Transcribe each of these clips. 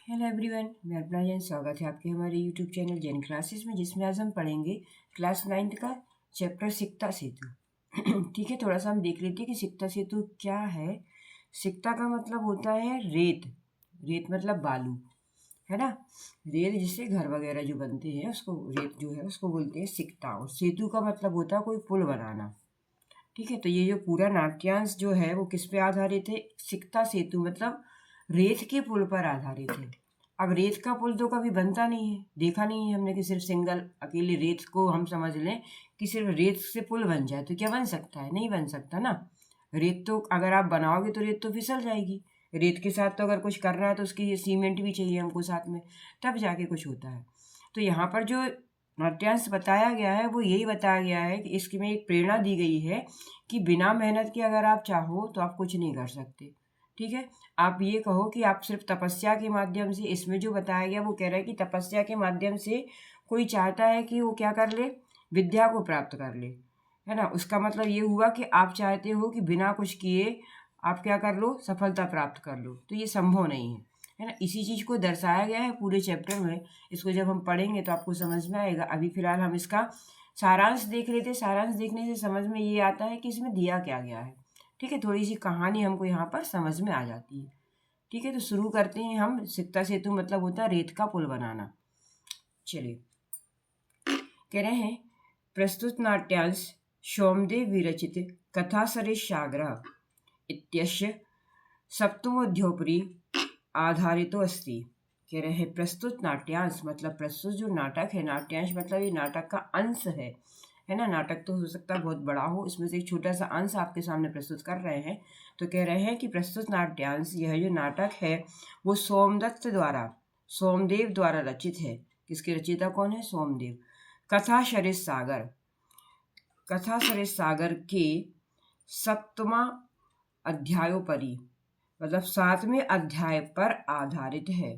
Hello everyone, मैं अर्पणा जैन। स्वागत है आपके हमारे यूट्यूब चैनल जैन क्लासेस में, जिसमें आज हम पढ़ेंगे क्लास 9th का चैप्टर सिक्ता सेतु। ठीक है, थोड़ा सा हम देख लेते हैं कि सिक्ता सेतु क्या है। सिक्ता का मतलब होता है रेत। रेत मतलब बालू, है ना। रेत जिससे घर वगैरह जो बनते हैं उसको रेत जो है उसको बोलते हैं सिक्ता। और सेतु का मतलब होता है कोई पुल बनाना। ठीक है, तो ये जो पूरा नाट्यांश जो है वो किस पे आधारित है? सिक्ता सेतु मतलब रेत के पुल पर आधारित है। अब रेत का पुल तो कभी बनता नहीं है, देखा नहीं है हमने कि सिर्फ सिंगल अकेले रेत को हम समझ लें कि सिर्फ रेत से पुल बन जाए तो क्या बन सकता है? नहीं बन सकता ना। रेत तो अगर आप बनाओगे तो रेत तो फिसल जाएगी। रेत के साथ तो अगर कुछ करना है तो उसकी सीमेंट भी चाहिए हमको साथ में, तब जाके कुछ होता है। तो यहाँ पर जो नाट्यांश बताया गया है वो यही बताया गया है कि इसमें एक प्रेरणा दी गई है कि बिना मेहनत के अगर आप चाहो तो आप कुछ नहीं कर सकते। ठीक है, आप ये कहो कि आप सिर्फ तपस्या के माध्यम से, इसमें जो बताया गया वो कह रहा है कि तपस्या के माध्यम से कोई चाहता है कि वो क्या कर ले, विद्या को प्राप्त कर ले, है ना। उसका मतलब ये हुआ कि आप चाहते हो कि बिना कुछ किए आप क्या कर लो, सफलता प्राप्त कर लो, तो ये संभव नहीं है ना। इसी चीज़ को दर्शाया गया है पूरे चैप्टर में। इसको जब हम पढ़ेंगे तो आपको समझ में आएगा। अभी फिलहाल हम इसका सारांश देख लेते। सारांश देखने से समझ में ये आता है कि इसमें दिया क्या गया है। ठीक है, थोड़ी सी कहानी हमको यहाँ पर समझ में आ जाती है। ठीक है, तो शुरू करते हैं हम। सिक्ता सेतु मतलब होता है रेत का पुल बनाना। चलिए, कह रहे हैं प्रस्तुत नाट्यांश सोमदेव विरचित कथा सरिशाग्रह इत्यस्य सप्तमोध्योपरि आधारितो अस्ति। कह रहे हैं प्रस्तुत नाट्यांश मतलब प्रस्तुत जो नाटक है, नाट्यांश मतलब ये नाटक का अंश है ना। नाटक तो हो सकता है बहुत बड़ा हो, इसमें से एक छोटा सा अंश आपके सामने प्रस्तुत कर रहे हैं। तो कह रहे हैं कि प्रस्तुत नाट्यांश, यह जो नाटक है वो सोमदत्त द्वारा, सोमदेव द्वारा रचित है। किसके रचयिता कौन है? सोमदेव। कथा सरिस सागर, कथा सरिस सागर के सप्तमा अध्यायोपरि मतलब 7वें अध्याय पर आधारित है।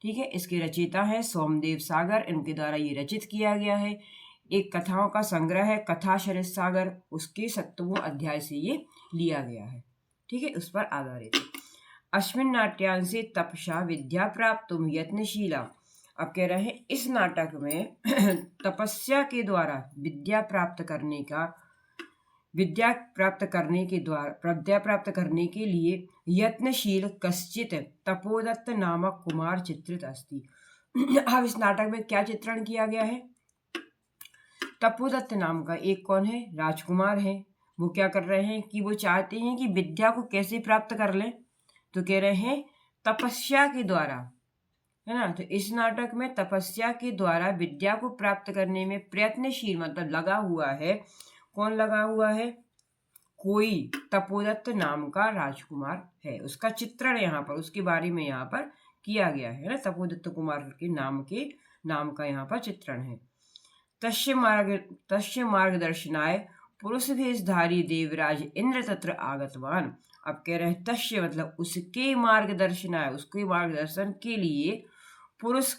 ठीक है, इसके रचयिता है सोमदेव सागर, इनके द्वारा ये रचित किया गया है। एक कथाओं का संग्रह है कथा शरद सागर, उसके 7वें अध्याय से ये लिया गया है। ठीक है, उस पर आधारित है। अश्विन नाट्यांशे तपसा विद्या प्राप्त यत्नशीला। अब कह रहे हैं इस नाटक में तपस्या के द्वारा विद्या प्राप्त करने के लिए यत्नशील कश्चित तपोदत्त नामक कुमार चित्रित अस्ति। अब इस नाटक में क्या चित्रण किया गया है? तपोदत्त नाम का एक कौन है? राजकुमार है। वो क्या कर रहे हैं कि वो चाहते हैं कि विद्या को कैसे प्राप्त कर लें, तो कह रहे हैं तपस्या के द्वारा, है ना। तो इस नाटक में तपस्या के द्वारा विद्या को प्राप्त करने में प्रयत्नशील मतलब लगा हुआ है। कौन लगा हुआ है? कोई तपोदत्त नाम का राजकुमार है। उसका चित्रण यहाँ पर, उसके बारे में यहाँ पर किया गया है ना। तपोदत्त कुमार के नाम का यहाँ पर चित्रण है। तस्य मार्गदर्शनाय पुरुषवेशधारी देवराज इंद्र तत्र आगतवान। अब कह रहे हैं तस्य मतलब उसके मार्गदर्शनाय, उसके मार्गदर्शन के लिए पुरुष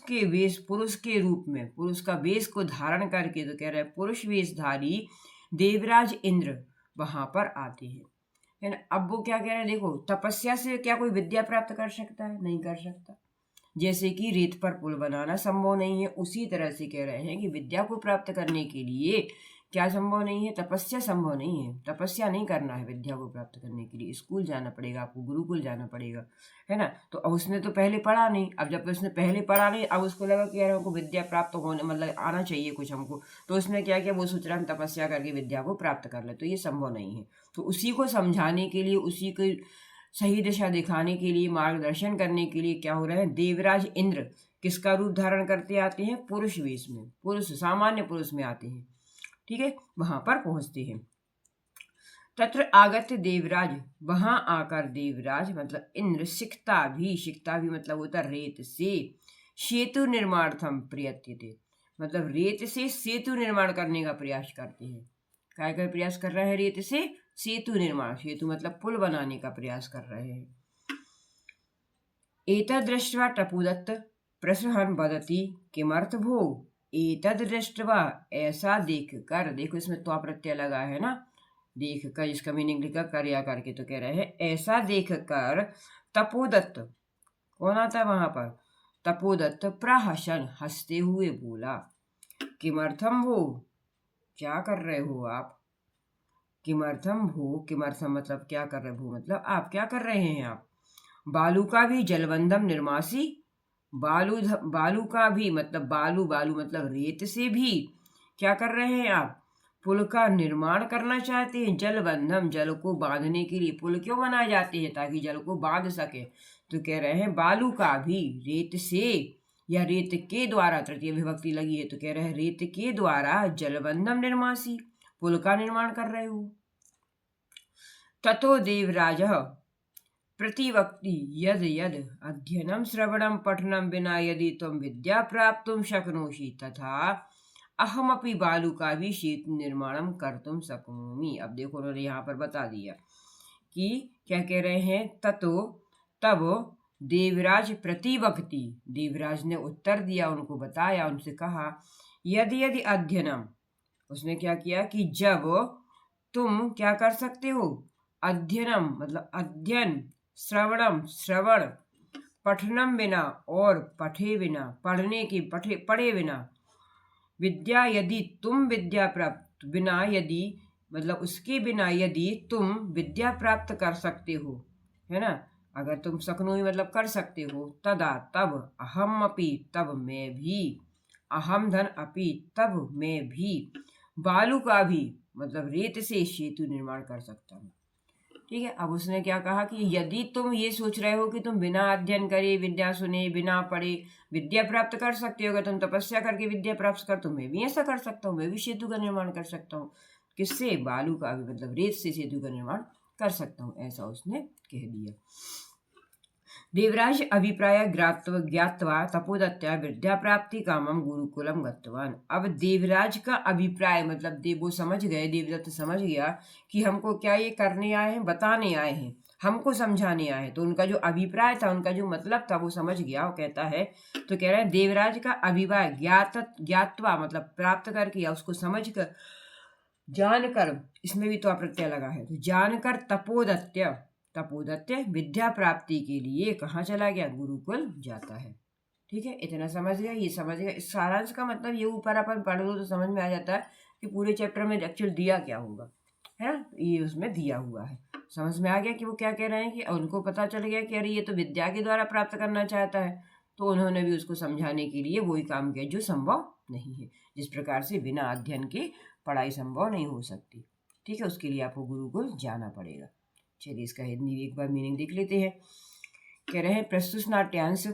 के रूप में, पुरुष का वेश को धारण करके, तो कह रहे हैं पुरुष वेशधारी देवराज इंद्र वहां पर आते हैं, है ना। अब वो क्या कह रहे हैं, देखो तपस्या से क्या कोई विद्या प्राप्त कर सकता है? नहीं कर सकता। जैसे कि रेत पर पुल बनाना संभव नहीं है, उसी तरह से कह रहे हैं कि विद्या को प्राप्त करने के लिए क्या संभव नहीं है? तपस्या संभव नहीं है। तपस्या नहीं करना है विद्या को प्राप्त करने के लिए, स्कूल जाना पड़ेगा आपको, गुरुकुल जाना पड़ेगा, है ना। तो अब उसने तो पहले पढ़ा नहीं, अब जब उसने पहले पढ़ा नहीं, अब उसको लगा कि यार हमको विद्या प्राप्त होने मतलब आना चाहिए कुछ हमको, तो उसने क्या किया, वो सोच रहा हम तपस्या करके विद्या को प्राप्त कर ले, तो ये संभव नहीं है। तो उसी को समझाने के लिए, उसी को सही दिशा दिखाने के लिए, मार्गदर्शन करने के लिए क्या हो रहा है, देवराज इंद्र किसका रूप धारण करते आते हैं? पुरुष वेश में, पुरुष सामान्य पुरुष में आते हैं। ठीक है, वहां पर पहुंचते हैं। तत्र आगत्य देवराज, वहां आकर देवराज मतलब इंद्र सिक्ता भी मतलब होता रेत से, सेतु निर्माणार्थम प्रयत्यते मतलब रेत से सेतु निर्माण करने का प्रयास करते हैं। क्या का प्रयास कर रहे हैं? रेत से सेतु निर्माण, सेतु मतलब पुल बनाने का प्रयास कर रहे हैं। एतद् दृष्ट्वा टपुदत्त प्रसहन वदति किमर्थ भो। एतद् दृष्ट्वा ऐसा देख कर, देखो इसमें तो प्रत्यय लगा है ना, देख कर, इसका मीनिंग लिखा कर या करके, तो कह रहे हैं ऐसा देख कर तपोदत्त, कौन आता है वहां पर? तपोदत्त प्रहसन हंसते हुए बोला, किमर्थम भो, क्या कर रहे हो आप? किमर्थम भो, किमर्थम मतलब क्या कर रहे भो मतलब आप क्या कर रहे हैं आप? बालू का भी जलबंधम निर्मासी, बालू का भी मतलब बालू मतलब रेत से भी क्या कर रहे हैं आप? पुल का निर्माण करना चाहते हैं। जलबंधम, जल को बांधने के लिए पुल क्यों बनाए जाते हैं? ताकि जल को बांध सके। तो कह रहे हैं बालू का भी रेत से या रेत के द्वारा, तृतीय विभक्ति लगी है तो कह रहे हैं रेत के द्वारा जलबंधम निर्मासी, पुल का निर्माण कर रहे हो। ततो देवराज प्रतिवक्ति यद यद अध्ययनम श्रवणम पठनम विना यदि तुम विद्या प्राप्तुम शक्नोषि तथा अहमपि बालुका भी सेतु निर्माणम कर्तुम शक्नोमि। अब देखो उन्होंने यहाँ पर बता दिया कि क्या कह रहे हैं, ततो तब देवराज प्रतिवक्ति, देवराज ने उत्तर दिया, उनको बताया, उनसे कहा, यदि यदि अध्ययनम, उसने क्या किया कि जब तुम क्या कर सकते हो, अध्ययनम मतलब अध्ययन, श्रवणम श्रवण, पठनम बिना और पढ़े बिना, पढ़ने की पढ़े बिना, विद्या यदि तुम विद्या प्राप्त बिना, यदि मतलब उसके बिना यदि तुम विद्या प्राप्त कर सकते हो, है ना, अगर तुम शक्नोमि मतलब कर सकते हो, तदा तब, अहम अपि तब मैं भी, अहम धन अपि तब मैं भी, बालू का भी मतलब रेत से सेतु निर्माण कर सकता हूँ। ठीक है। अब उसने क्या कहा कि यदि तुम ये सोच रहे हो कि तुम बिना अध्ययन करे, विद्या सुने, बिना पढ़े विद्या प्राप्त कर सकते हो, अगर तुम तपस्या करके विद्या प्राप्त कर, तो मैं भी ऐसा कर सकता हूँ, मैं भी सेतु का निर्माण कर सकता हूँ। किससे? बालू का भी मतलब रेत से सेतु का निर्माण कर सकता हूँ, ऐसा उसने कह दिया। देवराज अभिप्राय ज्ञात्वा तपोदत्या विद्या प्राप्ति कामम गुरुकुलम गतवान। अब देवराज का अभिप्राय मतलब वो समझ गए, देवदत्त समझ गया कि हमको क्या ये करने आए हैं, बताने आए हैं, हमको समझाने आए हैं। तो उनका जो अभिप्राय था, उनका जो मतलब था, वो समझ गया। वो कहता है, तो कह रहा है देवराज का अभिप्राय ज्ञात्वा मतलब प्राप्त करके या उसको समझ कर, जानकर, इसमें भी तो प्रत्यय लगा है, तो जानकर तपोदत्य, तपोदत्य विद्या प्राप्ति के लिए कहाँ चला गया? गुरुकुल जाता है। ठीक है, इतना समझ गया, ये समझ गया। इस सारांश का मतलब ये ऊपर अपन पढ़ लो तो समझ में आ जाता है कि पूरे चैप्टर में एक्चुअल दिया क्या होगा, है ना, ये उसमें दिया हुआ है। समझ में आ गया कि वो क्या कह रहे हैं, कि उनको पता चल गया कि अरे ये तो विद्या के द्वारा प्राप्त करना चाहता है, तो उन्होंने भी उसको समझाने के लिए वही काम किया जो संभव नहीं है। जिस प्रकार से बिना अध्ययन के पढ़ाई संभव नहीं हो सकती। ठीक है, उसके लिए आपको गुरुकुल जाना पड़ेगा। चलिए इसका हिंदी एक बार मीनिंग देख लेते हैं। कह रहे हैं प्रस्तुत नाट्यांश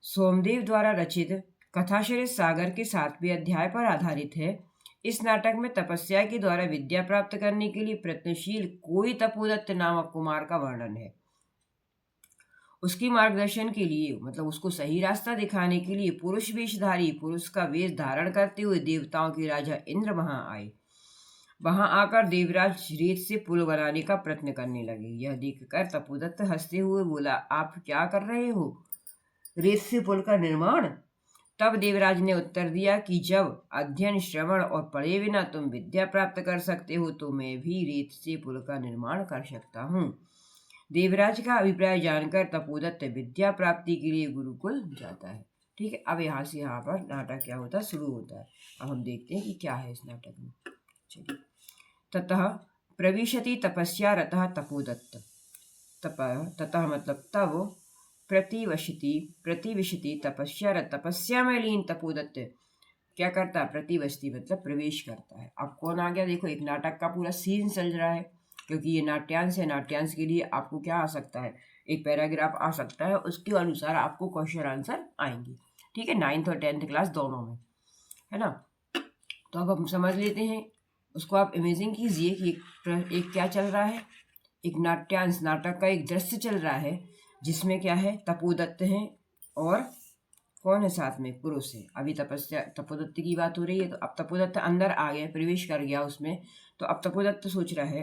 सोमदेव द्वारा रचित कथाश्री सागर के 7वें अध्याय पर आधारित है। इस नाटक में तपस्या के द्वारा विद्या प्राप्त करने के लिए प्रयत्नशील कोई तपोदत्त नामक कुमार का वर्णन है। उसकी मार्गदर्शन के लिए मतलब उसको सही रास्ता दिखाने के लिए पुरुष वेशधारी, पुरुष का वेश धारण करते हुए देवताओं के राजा इंद्र वहां आए। वहां आकर देवराज रेत से पुल बनाने का प्रयत्न करने लगे। यह देखकर तपोदत्त हंसते हुए बोला, आप क्या कर रहे हो? रेत से पुल का निर्माण? तब देवराज ने उत्तर दिया कि जब अध्ययन, श्रवण और पढ़े बिना तुम विद्या प्राप्त कर सकते हो, तो मैं भी रेत से पुल का निर्माण कर सकता हूँ। देवराज का अभिप्राय जानकर तपोदत्त विद्या प्राप्ति के लिए गुरुकुल जाता है। ठीक है, अब यहाँ से यहाँ पर नाटक क्या होता है, शुरू होता है। अब हम देखते हैं कि क्या है इस नाटक में। चलिए, ततः प्रविशति तपस्या रतः तपोदत्त, ततः मतलब तब, प्रतिविशति तपस्या में लीन तपोदत्त क्या करता है? प्रतिवशति मतलब प्रवेश करता है। अब कौन आ गया? देखो, एक नाटक का पूरा सीन चल रहा है, क्योंकि ये नाट्यांश है। नाट्यांश के लिए आपको क्या आ सकता है? एक पैराग्राफ आ सकता है, उसके अनुसार आपको क्वेश्चन आंसर आएंगे। ठीक है, 9th और 10th क्लास दोनों में, है ना। तो अब हम समझ लेते हैं उसको। आप इमेजिन कीजिए कि एक क्या चल रहा है, एक नाट्यांश, नाटक का एक दृश्य चल रहा है, जिसमें क्या है, तपोदत्त है और कौन है साथ में? पुरुष है। अभी तपोदत्त की बात हो रही है, तो अब तपोदत्त अंदर आ गया, प्रवेश कर गया उसमें। तो अब तपोदत्त सोच रहा है,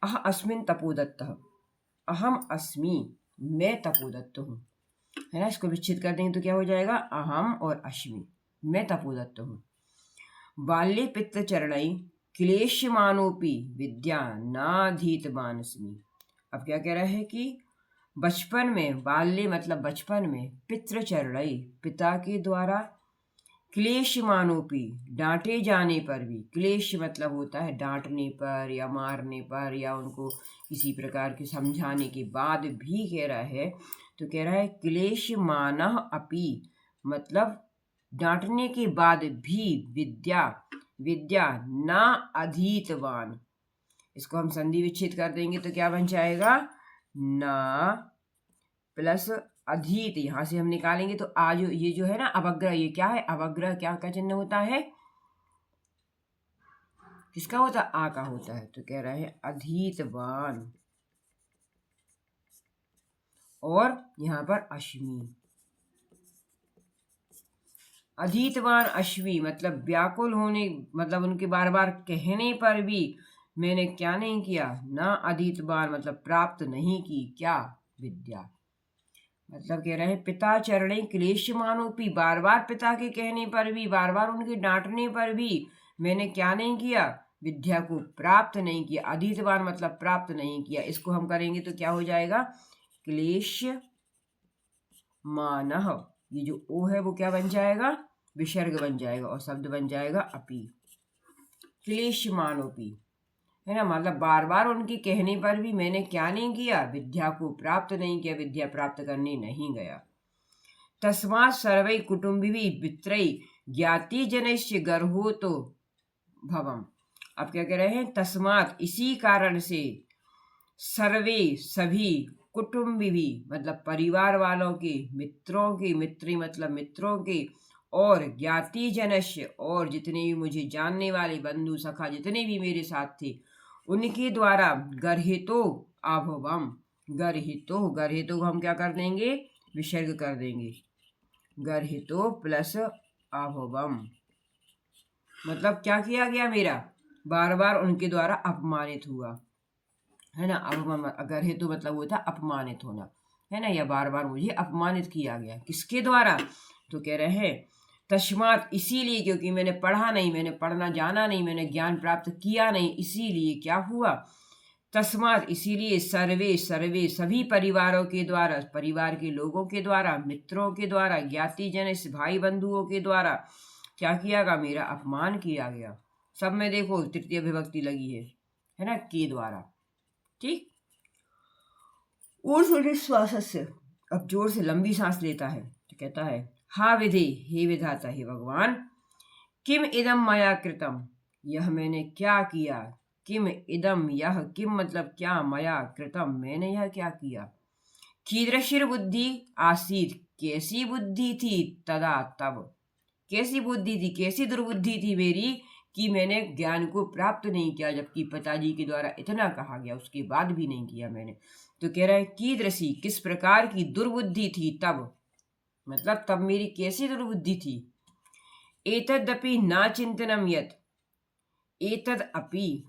अह अस्मिन तपोदत्त, अहम अस्मि, मैं तपोदत्त हूँ, है ना। इसको विच्छेद कर देंगे तो क्या हो जाएगा? अहम और अस्मि, मैं तपोदत्त हूँ। बाल्ये पित्त चरणई क्लेशमानोपि विद्या नाधीत मानस्मि। अब क्या कह रहा है कि बचपन में, बाल्य मतलब बचपन में, पितृचरणई पिता के द्वारा, क्लेशमानोपि डांटे जाने पर भी, क्लेश मतलब होता है डांटने पर या मारने पर या उनको किसी प्रकार के समझाने के बाद भी कह रहा है, तो कह रहा है क्लेशमानः अपि मतलब डांटने के बाद भी विद्या विद्या न अधीतवान, इसको हम संधि विच्छेद कर देंगे तो क्या बन जाएगा, न प्लस अधीत, यहां से हम निकालेंगे तो आज ये जो है ना अवग्रह, ये क्या है अवग्रह, क्या का चिन्ह होता है, किसका होता है, आ का होता है, तो कह रहा है अधीतवान, और यहां पर अश्मी, अधीतवान अश्वी मतलब व्याकुल होने, मतलब उनके बार बार कहने पर भी मैंने क्या नहीं किया, ना अधीतवान मतलब प्राप्त नहीं की, क्या, विद्या। मतलब कह रहे हैं पिता चरणे क्लेश मानोपी, बार बार पिता के कहने पर भी, बार बार उनके डांटने पर भी मैंने क्या नहीं किया, विद्या को प्राप्त नहीं किया, अधीतवान मतलब प्राप्त नहीं किया, इसको हम करेंगे तो क्या हो जाएगा, क्लेश मानह, ये जो ओ है वो क्या बन जाएगा, विसर्ग बन जाएगा और शब्द बन जाएगा अपी, क्लेश मानोपी, है ना, मतलब बार बार उनके कहने पर भी मैंने क्या नहीं किया, विद्या को प्राप्त नहीं किया, विद्या प्राप्त करने नहीं गया। तस्मात् सर्वै कुटुम्बिभिः पितरै ज्ञाति जनस्य गर्हो तो भवम, अब क्या कह रहे हैं, तस्मात् इसी कारण से, सर्वे सभी, कुटुम्बी भी मतलब परिवार वालों के, मित्रों के, मित्री मतलब मित्रों के, और ज्ञाति जनस्य और जितने भी मुझे जानने वाले बंधु सखा जितने भी मेरे साथ थे उनके द्वारा, गर्हितो अभवम, गर्हितो, गर्हितो हम क्या कर देंगे, विसर्ग कर देंगे, गर्हितो प्लस अभवम मतलब क्या किया गया, मेरा बार बार उनके द्वारा अपमानित हुआ, है ना, अगर है तो मतलब होता अपमानित होना, है ना, या बार बार मुझे अपमानित किया गया, किसके द्वारा, तो कह रहे हैं तस्मात इसीलिए, क्योंकि मैंने पढ़ा नहीं, मैंने पढ़ना जाना नहीं, मैंने ज्ञान प्राप्त किया नहीं, इसीलिए क्या हुआ, तस्मात इसीलिए, सर्वे सर्वे सभी परिवारों के द्वारा, परिवार के लोगों के द्वारा, मित्रों के द्वारा, ज्ञाति जन भाई बंधुओं के द्वारा क्या किया गया, मेरा अपमान किया गया, सब में देखो तृतीय विभक्ति लगी है ना, के द्वारा, ठीक। ऊर्ध्वश्वास से, अब जोर से लंबी सांस लेता है तो कहता है, हा विधि, हे विधाता, हे भगवान, किम इदम मया कृतम, यह मैंने क्या किया, किम इदम, यह किम मतलब क्या, मया कृतम मैंने यह क्या किया, कीदृशिर बुद्धि आसीत, कैसी बुद्धि थी, तदा तब, कैसी बुद्धि थी, कैसी दुर्बुद्धि थी मेरी कि मैंने ज्ञान को प्राप्त नहीं किया, जबकि पिताजी के द्वारा इतना कहा गया उसके बाद भी नहीं किया मैंने, तो कह रहा है कीदृशी किस प्रकार की दुर्बुद्धि थी तब, मतलब तब मेरी कैसी दुर्बुद्धि थी, एतदपि न चिंतनम यत, एतद अपि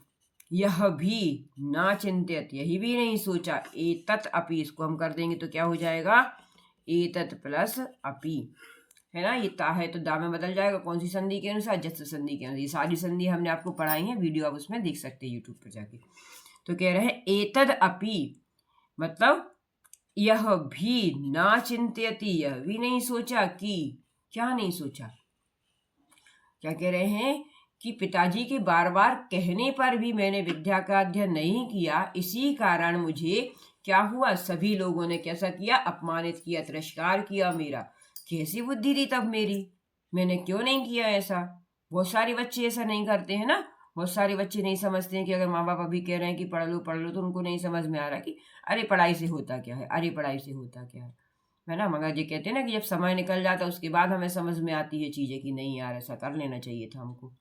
यह भी, ना चिंतित यही भी नहीं सोचा, एतत अपि इसको हम कर देंगे तो क्या हो जाएगा, एतत प्लस अपि, है ना, ये ता है तो दा में बदल जाएगा, कौन सी संधि के अनुसार, जस संधि के अनुसार, ये सारी संधि हमने आपको पढ़ाई है, वीडियो आप उसमें देख सकते हैं यूट्यूब पर जाके, तो कह रहे हैं एतद अपि मतलब यह भी, ना चिंत्यति यह भी नहीं सोचा कि, क्या नहीं सोचा, क्या कह रहे हैं कि पिताजी के बार बार कहने पर भी मैंने विद्या का अध्ययन नहीं किया, इसी कारण मुझे क्या हुआ, सभी लोगों ने कैसा किया, अपमानित किया, तिरस्कार किया मेरा, कैसी बुद्धि थी तब मेरी, मैंने क्यों नहीं किया ऐसा, बहुत सारे बच्चे ऐसा नहीं करते हैं ना, बहुत सारे बच्चे नहीं समझते हैं कि अगर माँ बाप अभी कह रहे हैं कि पढ़ लो तो उनको नहीं समझ में आ रहा कि अरे पढ़ाई से होता क्या है, अरे पढ़ाई से होता क्या है ना, मगर ये कहते हैं ना कि जब समय निकल जाता है उसके बाद हमें समझ में आती है चीज़ें कि नहीं यार ऐसा कर लेना चाहिए था हमको,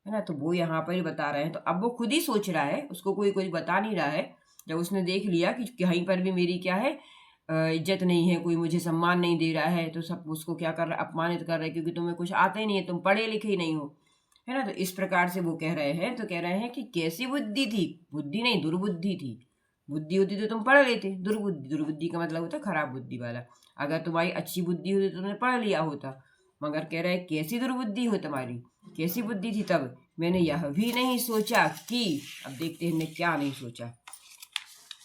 है ना, तो वो यहाँ पर ही बता रहे हैं, तो अब वो खुद ही सोच रहा है, उसको कोई बता नहीं रहा है, जब उसने देख लिया कि कहीं पर भी मेरी क्या है, इज्जत नहीं है, कोई मुझे सम्मान नहीं दे रहा है, तो सब उसको क्या कर रहा है, अपमानित कर रहे हैं, क्योंकि तुम्हें कुछ आता ही नहीं है, तुम पढ़े लिखे ही नहीं हो, है ना, तो इस प्रकार से वो कह रहे हैं, तो कह रहे हैं कि कैसी बुद्धि थी, बुद्धि नहीं दुर्बुद्धि थी, बुद्धि होती तो तुम पढ़ लेते, दुर्बुद्धि, दुर्बुद्धि का मतलब होता है खराब बुद्धि वाला, अगर तुम्हारी अच्छी बुद्धि होती तो तुमने पढ़ लिया होता, मगर कह रहे हैं कैसी दुर्बुद्धि हो तुम्हारी, कैसी बुद्धि थी तब, मैंने यह भी नहीं सोचा कि, अब देखते हैं क्या नहीं सोचा,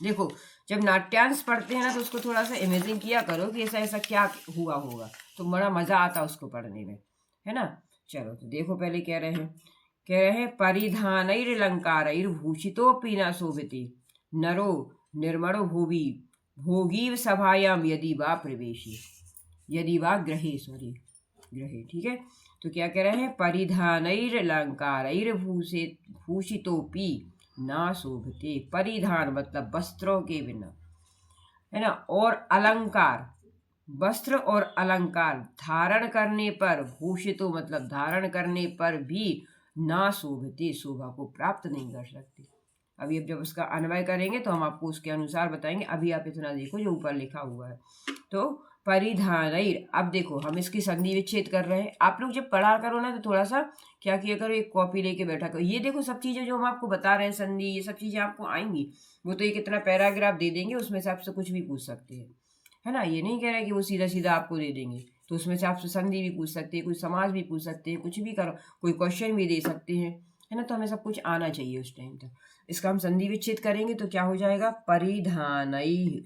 देखो जब नाट्यांश पढ़ते हैं ना तो उसको थोड़ा सा इमेजिन किया करो कि ऐसा ऐसा क्या हुआ होगा, तो बड़ा मजा आता उसको पढ़ने में, है ना। चलो तो देखो पहले कह रहे हैं परिधानैरलंकारैर्भूषितोऽपि न शोभिते नरो निर्मणो भुवि भोगी सभायाम यदि वा प्रवेशी यदि वा ग्रहे, ठीक है। तो क्या कह रहे हैं, परिधानैरलंकारैर्भूषितोऽपि ना शोभते। परिधान मतलब वस्त्रों के बिना, है ना। और अलंकार, वस्त्र और अलंकार धारण करने पर, भूषितो मतलब धारण करने पर भी ना शोभते, शोभा को प्राप्त नहीं कर सकते। अभी अब जब उसका अन्वय करेंगे तो हम आपको उसके अनुसार बताएंगे। अभी आप इतना देखो जो ऊपर लिखा हुआ है। तो परिधानैर, अब देखो हम इसकी संधि विच्छेद कर रहे हैं। आप लोग जब पढ़ा करो ना तो थोड़ा सा क्या किया करो, एक कॉपी लेके बैठा करो। ये देखो सब चीजें जो हम आपको बता रहे हैं, संधि, ये सब चीजें आपको आएंगी। वो तो एक इतना पैराग्राफ दे देंगे, उसमें से आपसे कुछ भी पूछ सकते हैं, है ना। ये नहीं कह रहे कि वो सीधा सीधा आपको दे देंगे, तो उसमें से आपसे संधि भी पूछ सकते हैं, कोई समास भी पूछ सकते हैं, कुछ भी करो, कोई क्वेश्चन भी दे सकते हैं, है ना। तो हमें सब कुछ आना चाहिए उस टाइम तक। इसका हम संधि विच्छेद करेंगे तो क्या हो जाएगा, परिधानैः,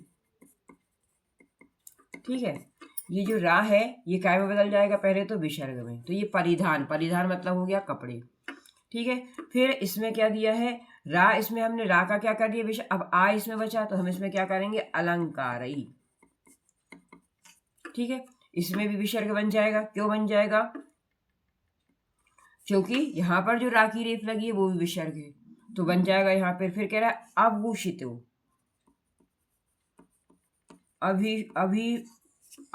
ठीक है। ये जो रा है ये काय में बदल जाएगा, पहले तो विसर्ग में। तो ये परिधान, परिधान मतलब हो गया कपड़े, ठीक है। फिर इसमें क्या दिया है, रा, इसमें हमने रा का क्या कर दिया विसर्ग। अब आ इसमें बचा तो हम इसमें क्या करेंगे, अलंकारैः, ठीक है। इसमें भी विसर्ग बन जाएगा। क्यों बन जाएगा, क्योंकि यहाँ पर जो रा की रेफ लगी है वो भी विसर्ग है, तो बन जाएगा यहाँ पर। फिर कह रहा है आभूषितो, अभी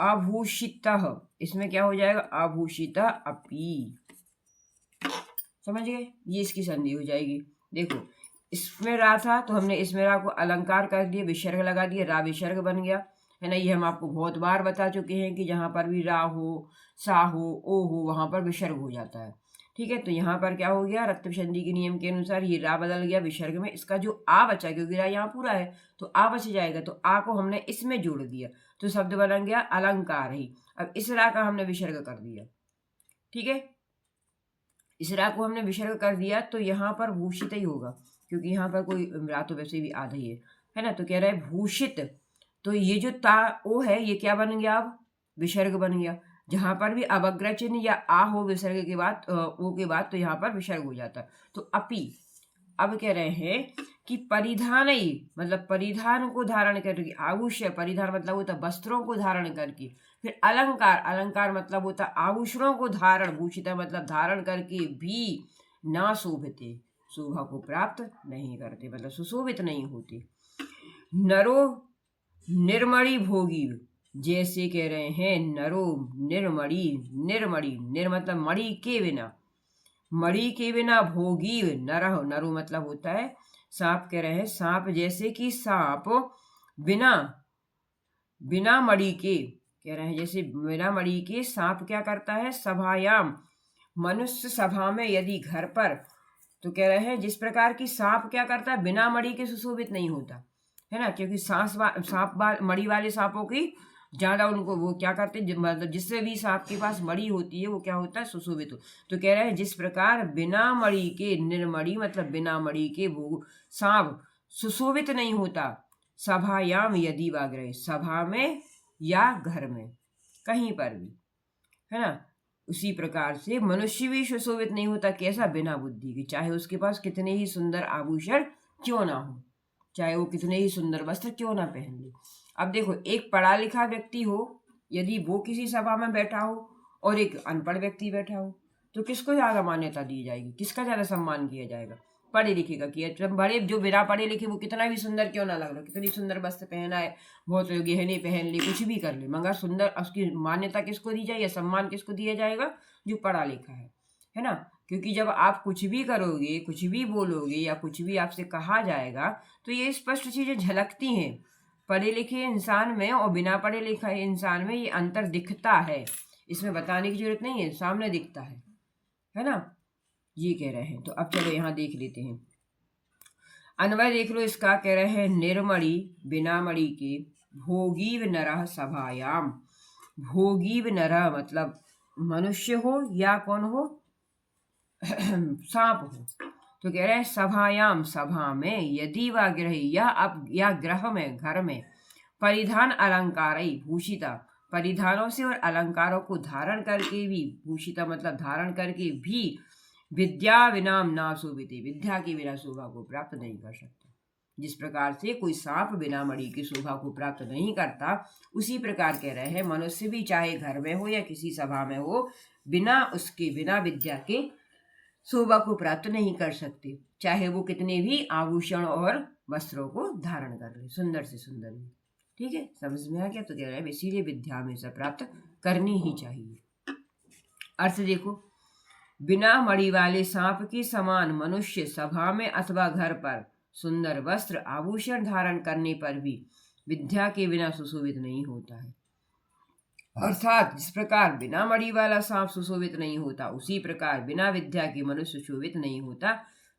आभूषितः, इसमें क्या हो जाएगा, आभूषितः अपि, समझ गए। ये इसकी संधि हो जाएगी। देखो इसमें रा था तो हमने इसमें रा को अलंकार कर दिया, विसर्ग लगा दिया, रा विसर्ग बन गया, है ना। ये हम आपको बहुत बार बता चुके हैं कि जहां पर भी रा हो, सा हो, ओ हो, वहां पर विसर्ग हो जाता है, ठीक है। तो यहाँ पर क्या हो गया, रत्व संधि के नियम के अनुसार ये रा बदल गया विसर्ग में। इसका जो आ बचा, क्योंकि रा यहाँ पूरा है तो आ बच जाएगा, तो आ को हमने इसमें जोड़ दिया तो शब्द बन गया अलंकार ही। अब इस रा का हमने विसर्ग कर दिया, ठीक है। इस रा को हमने विसर्ग कर दिया तो यहाँ पर भूषित ही होगा, क्योंकि यहाँ पर कोई रा तो वैसे भी आधा ही है ना। तो कह रहा है भूषित, तो ये जो ता ओ है ये क्या बन गया, अब विसर्ग बन गया। जहां पर भी अवग्रह चिन्ह या आ हो विसर्ग के बाद, ओ के बाद, तो यहाँ पर विसर्ग हो जाता है। तो अपि, अब कह रहे हैं कि परिधान ही मतलब परिधान को धारण करके, आभूष्य परिधान मतलब होता वस्त्रों को धारण करके। फिर अलंकार, अलंकार मतलब होता आभूषणों को धारण, भूषिता मतलब धारण करके भी ना शोभते, शोभा को प्राप्त नहीं करते, मतलब सुशोभित नहीं होते। नरो निर्मणि भोगी, जैसे कह रहे हैं नरो निर्मणि, निर्मणि, निर मतलब मणि के बिना, मणि के बिना भोगी नरह, नरो मतलब होता है सांप, कह रहे हैं सांप, जैसे कि सांप बिना बिना मणि के, कह रहे हैं जैसे बिना मणि के सांप क्या करता है, सभायाम मनुष्य सभा में यदि घर पर, तो कह रहे हैं जिस प्रकार की सांप क्या करता है बिना मणि के सुशोभित नहीं होता, है ना। क्योंकि सांप मणि वाले सांपों की ज्यादा उनको वो क्या करते हैं, मतलब जिससे भी सांप के पास मणि होती है वो क्या होता है, सुशोभित हो। तो कह रहे हैं जिस प्रकार बिना मणि के, निर्मणि मतलब बिना मणि के वो सांप सुशोभित नहीं होता, सभायाम यदि वाग्रह, सभा में या घर में कहीं पर भी, है ना। उसी प्रकार से मनुष्य भी सुशोभित नहीं होता, कैसा, बिना बुद्धि के, चाहे उसके पास कितने ही सुंदर आभूषण क्यों ना हो, चाहे वो कितने ही सुंदर वस्त्र क्यों ना पहन ले। अब देखो एक पढ़ा लिखा व्यक्ति हो, यदि वो किसी सभा में बैठा हो और एक अनपढ़ व्यक्ति बैठा हो, तो किसको ज्यादा मान्यता दी जाएगी, किसका ज्यादा सम्मान किया जाएगा, पढ़े लिखे का किया। जब बड़े जो बिना पढ़े लिखे वो कितना भी सुंदर क्यों ना लग रहा, कितनी सुंदर वस्त्र पहना है, बहुत गहने पहन ले, कुछ भी कर ले, मगर सुंदर, उसकी मान्यता किसको दी जाएगी, सम्मान किसको दिया जाएगा, जो पढ़ा लिखा है ना। क्योंकि जब आप कुछ भी करोगे, कुछ भी बोलोगे या कुछ भी आपसे कहा जाएगा तो ये स्पष्ट चीजें झलकती हैं पढ़े लिखे इंसान में और बिना पढ़े लिखे इंसान में, ये अंतर दिखता है, इसमें बताने की जरूरत नहीं है, सामने दिखता है ना। ये कह रहे हैं। तो अब चलो यहाँ देख लेते हैं, अन्वय देख लो इसका। कह रहे हैं निर्मणि बिना मणि के, भोगीव नरः सभायाम, भोगीव नरः मतलब मनुष्य हो या कौन हो, सांप हो, तो कह रहे हैं सभायाम सभा में, यदि वा गृही या ग्रह में घर में, परिधान अलंकार भूषिता, परिधानों से और अलंकारों को धारण करके भी, भूषिता मतलब धारण करके भी, विद्या विनाम ना शोभिते, विद्या के बिना शोभा को प्राप्त नहीं कर सकता। जिस प्रकार से कोई सांप बिना मणि की शोभा को प्राप्त नहीं करता, उसी प्रकार कह रहे हैं मनुष्य भी चाहे घर में हो या किसी सभा में हो, बिना विद्या के शोभा को प्राप्त नहीं कर सकते, चाहे वो कितने भी आभूषण और वस्त्रों को धारण कर ले, सुंदर से सुंदर भी। ठीक है, समझ में आ गया? तो कह रहे हैं इसीलिए विद्या हमेशा प्राप्त करनी ही चाहिए। अर्थ देखो, बिना मणि वाले सांप के समान मनुष्य सभा में अथवा घर पर सुंदर वस्त्र आभूषण धारण करने पर भी विद्या के बिना सुशोभित नहीं होता है। अर्थात जिस प्रकार बिना मणि वाला सांप सुशोभित नहीं होता, उसी प्रकार बिना विद्या के मनुष्य शोभित नहीं होता,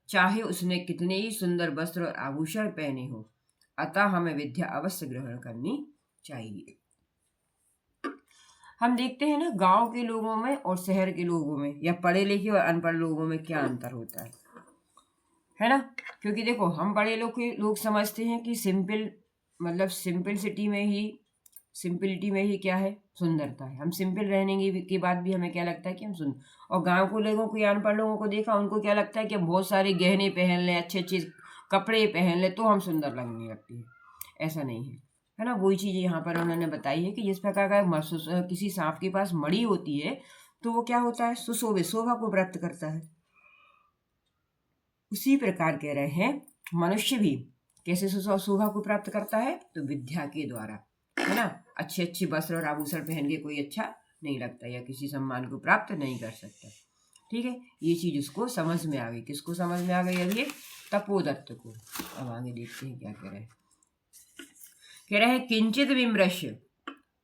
चाहे उसने कितने ही सुंदर वस्त्र और आभूषण पहने हो। अतः हमें विद्या अवश्य ग्रहण करनी चाहिए। हम देखते हैं ना, गांव के लोगों में और शहर के लोगों में, या पढ़े लिखे और अनपढ़ लोगों में क्या अंतर होता है ना? क्योंकि देखो, हम बड़े लोग समझते हैं कि सिंपल मतलब सिंपलिटी में ही क्या है, सुंदरता है। हम सिंपल रहने के बाद भी हमें क्या लगता है कि हम सुंदर, और गांव के लोगों को या अनपढ़ लोगों को देखा, उनको क्या लगता है कि हम बहुत सारे गहने पहन लें, अच्छे अच्छे कपड़े पहन लें तो हम सुंदर लगने लगते हैं। ऐसा नहीं है ना? वही चीज़ यहाँ पर उन्होंने बताई है कि जिस प्रकार का किसी सांप के पास मणि होती है तो वो क्या होता है, सुशोभित शोभा को प्राप्त करता है। उसी प्रकार कह रहे हैं मनुष्य भी कैसे शोभा को प्राप्त करता है, तो विद्या के द्वारा, है ना? अच्छे अच्छे वस्त्र और आभूषण पहन के कोई अच्छा नहीं लगता या किसी सम्मान को प्राप्त नहीं कर सकता। ठीक है, ये चीज उसको समझ में आ गई। किसको समझ में आ गई? अब ये तपोदत्त को। अब आगे देखते हैं क्या कह रहे हैं। कह रहे हैं किंचित विमर्श।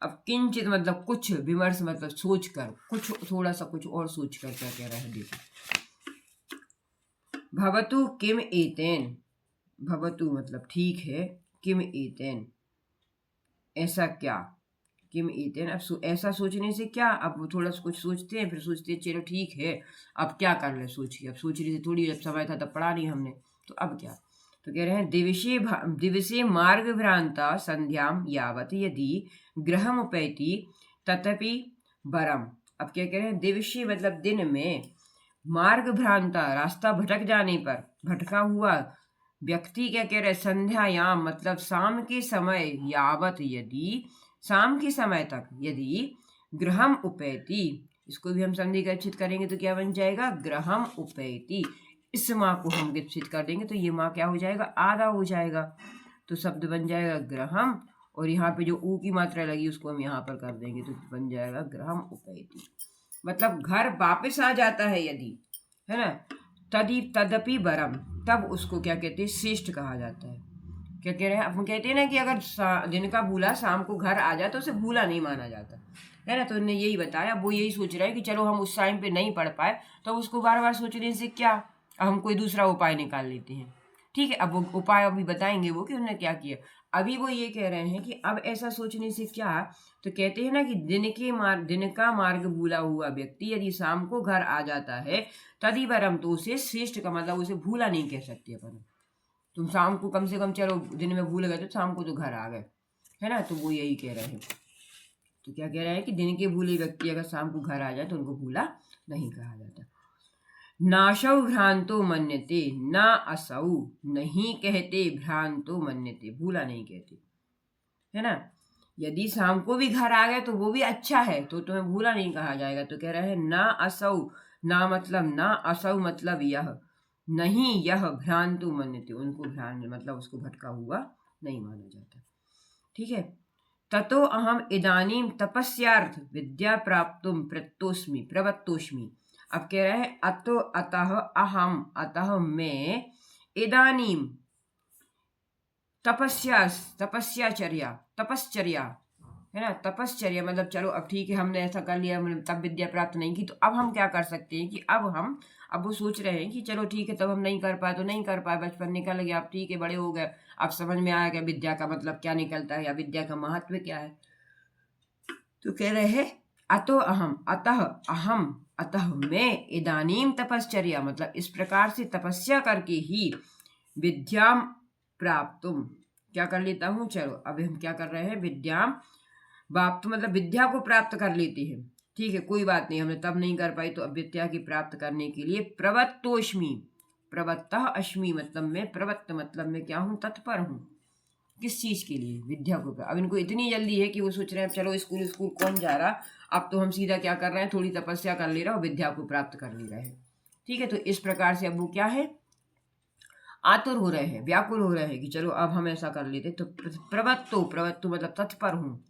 अब किंचित मतलब कुछ, विमर्श मतलब सोच कर, कुछ थोड़ा सा कुछ और सोच कर क्या कह रहे हैं, देखो। भवतु किम एतेन, भवतु मतलब ठीक है, किम एतेन ऐसा क्या, किम एतेन अब ऐसा सोचने से क्या, अब थोड़ा सा कुछ सोचते हैं, फिर सोचते हैं चलो ठीक है अब क्या कर ले, सोचिए। अब सोचने से थोड़ी, जब समय था तब पढ़ा नहीं हमने, तो अब क्या। तो कह रहे हैं दिवसे मार्ग भ्रांता संध्याम यावत यदि ग्रहम उपैति तथपि वरम। अब क्या कह रहे हैं, दिवसे मतलब दिन में, मार्ग भ्रांता रास्ता भटक जाने पर, भटका हुआ व्यक्ति क्या कह रहे, संध्यायाम मतलब शाम के समय, यावत यदि शाम के समय तक, यदि ग्रहम उपैति, इसको भी हम संधि गच्छित करेंगे तो क्या बन जाएगा, ग्रहम उपैति। इस माँ को हम गच्छित कर देंगे तो ये माँ क्या हो जाएगा, आधा हो जाएगा, तो शब्द बन जाएगा ग्रहम, और यहाँ पे जो ऊ की मात्रा लगी उसको हम यहाँ पर कर देंगे तो बन जाएगा ग्रहम उपैति। मतलब घर वापस आ जाता है यदि, है ना, तदपि वरम, तब उसको क्या कहते हैं, श्रेष्ठ कहा जाता है। क्या कह रहे हैं, हम कहते हैं ना कि अगर दिन का भूला शाम को घर आ जाए तो उसे भूला नहीं माना जाता, है ना? तो उन्होंने यही बताया। वो यही सोच रहे हैं कि चलो हम उस टाइम पे नहीं पढ़ पाए तो उसको बार बार सोचने से क्या, हम कोई दूसरा उपाय निकाल लेते हैं। ठीक है, अब वो उपाय अभी बताएंगे वो कि उन्होंने क्या किया। अभी वो ये कह रहे हैं कि अब ऐसा सोचने से क्या, तो कहते हैं ना कि दिन का मार्ग भूला हुआ व्यक्ति यदि शाम को घर आ जाता है तदी वरम, तो उसे श्रेष्ठ का मतलब उसे भूला नहीं कह सकते अपन। तुम शाम को कम से कम, चलो दिन में भूल गए तो शाम को तो घर आ गए, है ना? तो वो यही कह रहे हैं। तो क्या कह रहे हैं कि दिन के भूले व्यक्ति अगर शाम को घर आ जाए तो उनको भूला नहीं कहा जाता। नाशौ भ्रांतो मन्यते, ना असौ नहीं कहते, भ्रांतो मन्यते भूला नहीं कहते, है ना? यदि शाम को भी घर आ गए तो वो भी अच्छा है, तो तुम्हें भूला नहीं कहा जाएगा। तो कह रहे हैं ना असौ, ना मतलब ना, असौ मतलब यह नहीं, यह भ्रांतु मन्यते, उनको भ्रांत मतलब उसको भटका हुआ नहीं माना जाता। ठीक है, ततो अहम इदानीम तपस्यार्थ विद्या प्राप्तुम प्रवत्तोस्मि। अब कह रहे हैं अतः अहम, अतः मैं, इदानीम तपश्चर्या, है ना? तपश्चर्या मतलब चलो अब ठीक है, हमने ऐसा कर लिया, मतलब तब विद्या प्राप्त नहीं की, तो अब हम क्या कर सकते हैं कि अब वो सोच रहे हैं कि चलो ठीक है, तब हम नहीं कर पाए तो नहीं कर पाए, बचपन निकल गया, अब ठीक है बड़े हो गए, अब समझ में आया कि विद्या का मतलब क्या निकलता है या विद्या का महत्व क्या है। तो कह रहे हैं अतो अहम, अतः अहम, अतः मैं, इदानीम तपश्चर्या मतलब इस प्रकार से तपस्या करके ही विद्याम प्राप्तुम क्या कर लेता हूँ। चलो अभी हम क्या कर रहे हैं, विद्याम प्राप्त मतलब विद्या को प्राप्त कर लेते हैं। ठीक है, कोई बात नहीं, हमने तब नहीं कर पाई तो अब विद्या की प्राप्त करने के लिए प्रवत्तोष्मि, प्रवत्तः अश्मि मतलब मैं, प्रवत्त मतलब मैं क्या हूँ, तत्पर हूँ। किस चीज के लिए, विद्या को। अब इनको इतनी जल्दी है कि वो सोच रहे हैं चलो स्कूल स्कूल कौन जा रहा, अब तो हम सीधा क्या कर रहे हैं, थोड़ी तपस्या कर ले रहे और विद्या को प्राप्त कर ले रहे हैं। ठीक है, तो इस प्रकार से अब वो क्या है, आतुर हो रहे हैं, व्याकुल हो रहे हैं कि चलो अब हम ऐसा कर लेते। तो प्रवत्तो, प्रवत्तो मतलब तत्पर हूँ,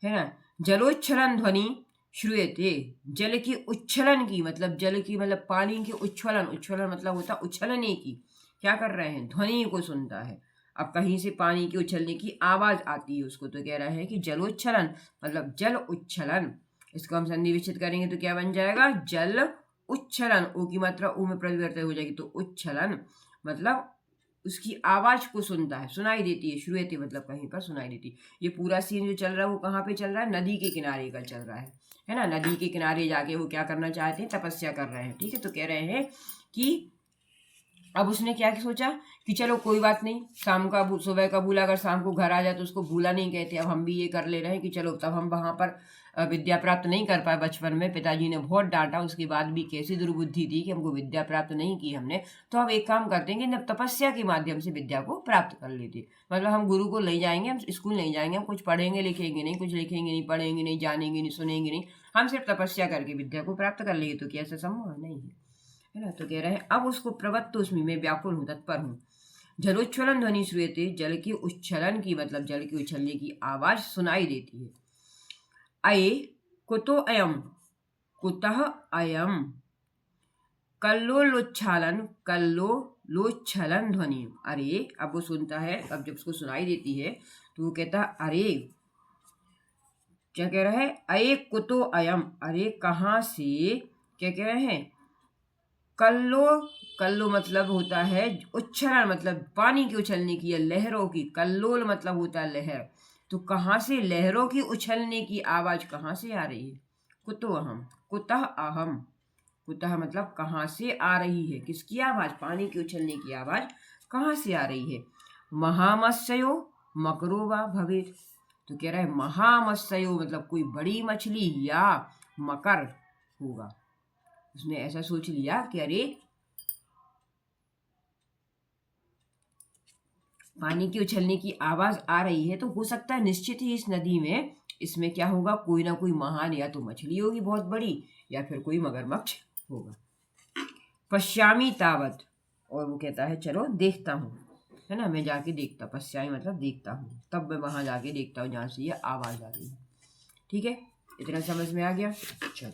है ना। जलोच्छलन ध्वनि श्रूयते, जल की उच्छलन की मतलब जल की मतलब पानी की उच्छलन, उच्छलन मतलब होता उछलने की, क्या कर रहे हैं, ध्वनि को सुनता है। अब कहीं से पानी के उछलने की आवाज आती है उसको, तो कह रहा है कि जलोच्छलन मतलब जल उच्छलन। इसको हम संधि विच्छेद करेंगे तो क्या बन जाएगा, जल उच्छलन, ओ की मात्रा ऊ में परिवर्तित हो जाएगी, तो उच्छलन मतलब उसकी आवाज को सुनता है, सुनाई देती है। श्रूयते मतलब कहीं पर सुनाई देती है। ये पूरा सीन जो चल रहा है वो कहाँ पे चल रहा है, नदी के किनारे का चल रहा है ना। नदी के किनारे जाके वो क्या करना चाहते हैं, तपस्या कर रहे हैं। ठीक है, तो कह रहे हैं कि अब उसने क्या सोचा कि चलो कोई बात नहीं, शाम का सुबह का भूला अगर शाम को घर आ जाए तो उसको भूला नहीं कहते। अब हम भी ये कर ले रहे हैं कि चलो, तब हम वहां पर विद्या प्राप्त नहीं कर पाए बचपन में, पिताजी ने बहुत डांटा, उसके बाद भी कैसी दुर्बुद्धि थी कि हमको विद्या प्राप्त नहीं की हमने। तो अब एक काम करते हैं कि तपस्या के माध्यम से विद्या को प्राप्त कर लेते, मतलब हम गुरु को ले जाएंगे, हम स्कूल नहीं जाएंगे, हम कुछ पढ़ेंगे लिखेंगे नहीं, कुछ लिखेंगे नहीं, पढ़ेंगे नहीं, जानेंगे नहीं, सुनेंगे नहीं, हम सिर्फ तपस्या करके विद्या को प्राप्त कर लेंगे। तो क्या ऐसा संभव नहीं है ना। तो कह रहे हैं अब उसको प्रवत्तोस्मि में व्याकुल हूँ, तत्पर हूँ। जलोच्छलन ध्वनि श्रूयते, जल की उच्छलन की मतलब जल के उछलने की आवाज सुनाई देती है। अये कुतो अयम, कुतः अयम, कल्लोलोच्छालन, कल्लोलोच्छलन ध्वनि। अरे, अब वो सुनता है, अब जब उसको सुनाई देती है तो वो कहता है अरे, क्या कह रहा है, अये कुतो अयम, अरे कहाँ से, क्या कह रहे हैं, कल्लो, कल्लो मतलब होता है उच्छलन मतलब पानी के उछलने की या लहरों की, कल्लोल मतलब होता है लहर। तो कहाँ से लहरों की उछलने की आवाज कहाँ से आ रही है, कुतो अहम, कुतः अहम, कुतः मतलब कहाँ से आ रही है, किसकी आवाज, पानी के उछलने की आवाज कहाँ से आ रही है। महामत्स्यो मकरो वा भवेत, तो कह रहा है महामत्स्यो मतलब कोई बड़ी मछली या मकर होगा। उसने ऐसा सोच लिया कि अरे पानी की उछलने की आवाज आ रही है तो हो सकता है निश्चित ही इस नदी में इसमें क्या होगा, कोई ना कोई महान या तो मछली होगी बहुत बड़ी या फिर कोई मगरमच्छ होगा। पश्यामी तावत, और वो कहता है चलो देखता हूँ, है ना, मैं जाके देखता, पश्यामी मतलब देखता हूँ, तब मैं वहां जाके देखता हूँ जहाँ से ये आवाज आ रही है। ठीक है, इतना समझ में आ गया। चलो।